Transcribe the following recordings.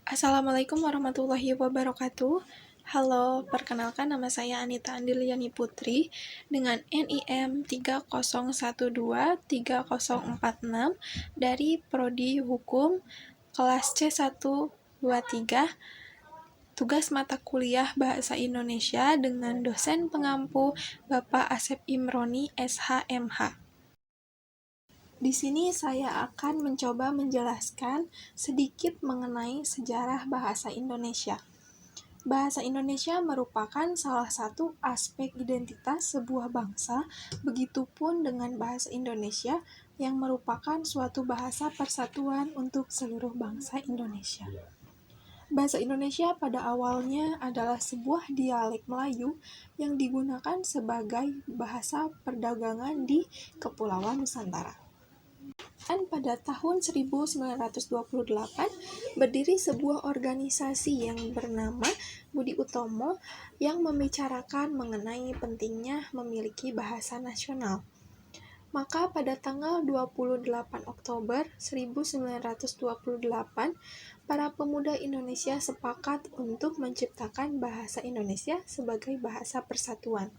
Assalamualaikum warahmatullahi wabarakatuh. Halo, perkenalkan nama saya Anita Andiliani Putri dengan NIM 30123046 dari Prodi Hukum kelas C123. Tugas mata kuliah Bahasa Indonesia dengan dosen pengampu Bapak Asep Imroni SHMH. Di sini saya akan mencoba menjelaskan sedikit mengenai sejarah bahasa Indonesia. Bahasa Indonesia merupakan salah satu aspek identitas sebuah bangsa, begitupun dengan bahasa Indonesia yang merupakan suatu bahasa persatuan untuk seluruh bangsa Indonesia. Bahasa Indonesia pada awalnya adalah sebuah dialek Melayu yang digunakan sebagai bahasa perdagangan di Kepulauan Nusantara. Dan pada tahun 1928 berdiri sebuah organisasi yang bernama Budi Utomo yang membicarakan mengenai pentingnya memiliki bahasa nasional. Maka pada tanggal 28 Oktober 1928, para pemuda Indonesia sepakat untuk menciptakan bahasa Indonesia sebagai bahasa persatuan.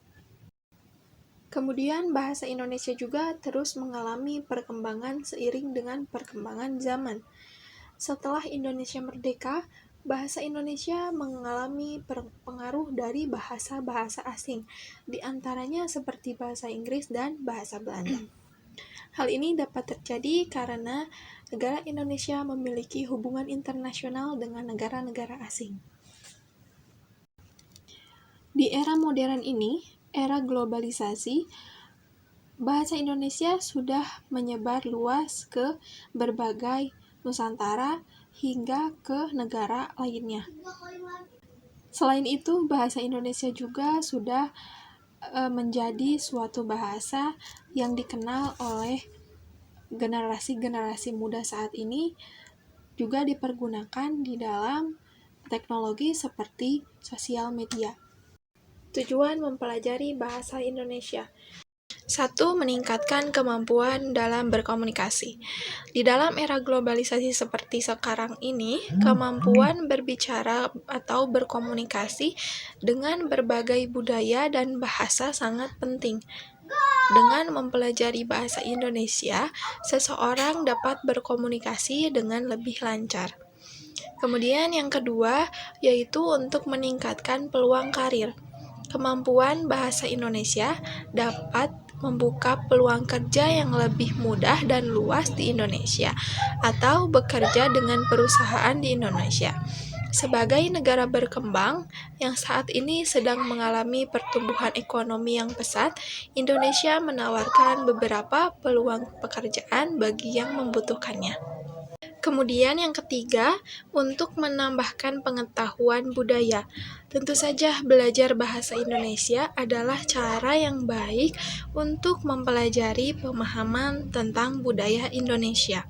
Kemudian bahasa Indonesia juga terus mengalami perkembangan seiring dengan perkembangan zaman. Setelah Indonesia merdeka, bahasa Indonesia mengalami pengaruh dari bahasa-bahasa asing, di antaranya seperti bahasa Inggris dan bahasa Belanda. Hal ini dapat terjadi karena negara Indonesia memiliki hubungan internasional dengan negara-negara asing. Di era modern ini, era globalisasi, bahasa Indonesia sudah menyebar luas ke berbagai Nusantara hingga ke negara lainnya. Selain itu, bahasa Indonesia juga sudah menjadi suatu bahasa yang dikenal oleh generasi-generasi muda saat ini, juga dipergunakan di dalam teknologi seperti sosial media. Tujuan mempelajari bahasa Indonesia: 1. Meningkatkan kemampuan dalam berkomunikasi. Di dalam era globalisasi seperti sekarang ini, kemampuan berbicara atau berkomunikasi dengan berbagai budaya dan bahasa sangat penting. Dengan mempelajari bahasa Indonesia, seseorang dapat berkomunikasi dengan lebih lancar. Kemudian yang kedua, yaitu untuk meningkatkan peluang karir. Kemampuan bahasa Indonesia dapat membuka peluang kerja yang lebih mudah dan luas di Indonesia, atau bekerja dengan perusahaan di Indonesia. Sebagai negara berkembang yang saat ini sedang mengalami pertumbuhan ekonomi yang pesat, Indonesia menawarkan beberapa peluang pekerjaan bagi yang membutuhkannya. Kemudian yang ketiga, untuk menambahkan pengetahuan budaya. Tentu saja belajar bahasa Indonesia adalah cara yang baik untuk mempelajari pemahaman tentang budaya Indonesia.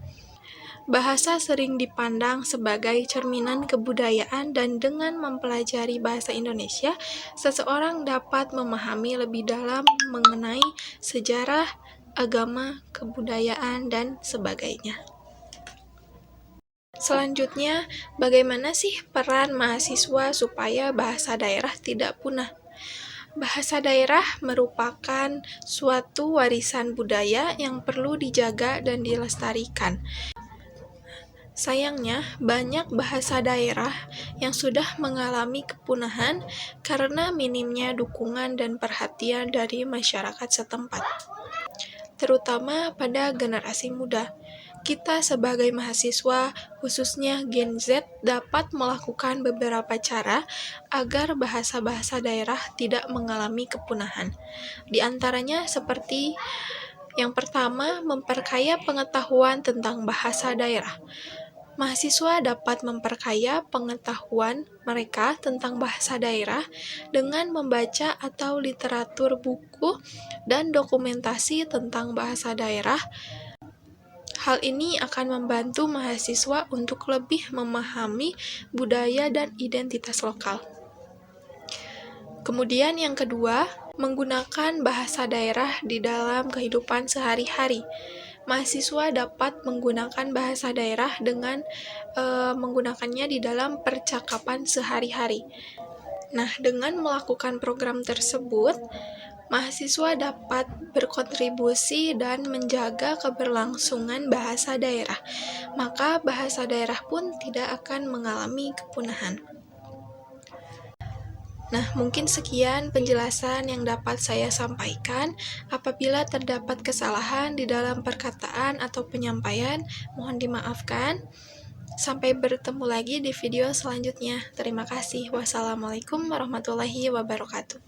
Bahasa sering dipandang sebagai cerminan kebudayaan, dan dengan mempelajari bahasa Indonesia, seseorang dapat memahami lebih dalam mengenai sejarah, agama, kebudayaan, dan sebagainya. Selanjutnya, bagaimana sih peran mahasiswa supaya bahasa daerah tidak punah? Bahasa daerah merupakan suatu warisan budaya yang perlu dijaga dan dilestarikan. Sayangnya, banyak bahasa daerah yang sudah mengalami kepunahan karena minimnya dukungan dan perhatian dari masyarakat setempat, terutama pada generasi muda. Kita sebagai mahasiswa, khususnya Gen Z, dapat melakukan beberapa cara agar bahasa-bahasa daerah tidak mengalami kepunahan. Di antaranya seperti yang pertama, memperkaya pengetahuan tentang bahasa daerah. Mahasiswa dapat memperkaya pengetahuan mereka tentang bahasa daerah dengan membaca atau literatur buku dan dokumentasi tentang bahasa daerah. Hal ini akan membantu mahasiswa untuk lebih memahami budaya dan identitas lokal. Kemudian yang kedua, menggunakan bahasa daerah di dalam kehidupan sehari-hari. mahasiswa dapat menggunakan bahasa daerah dengan menggunakannya di dalam percakapan sehari-hari. Nah, dengan melakukan program tersebut, mahasiswa dapat berkontribusi dan menjaga keberlangsungan bahasa daerah. Maka bahasa daerah pun tidak akan mengalami kepunahan. Nah, mungkin sekian penjelasan yang dapat saya sampaikan. Apabila terdapat kesalahan di dalam perkataan atau penyampaian, mohon dimaafkan. Sampai bertemu lagi di video selanjutnya. Terima kasih. Wassalamualaikum warahmatullahi wabarakatuh.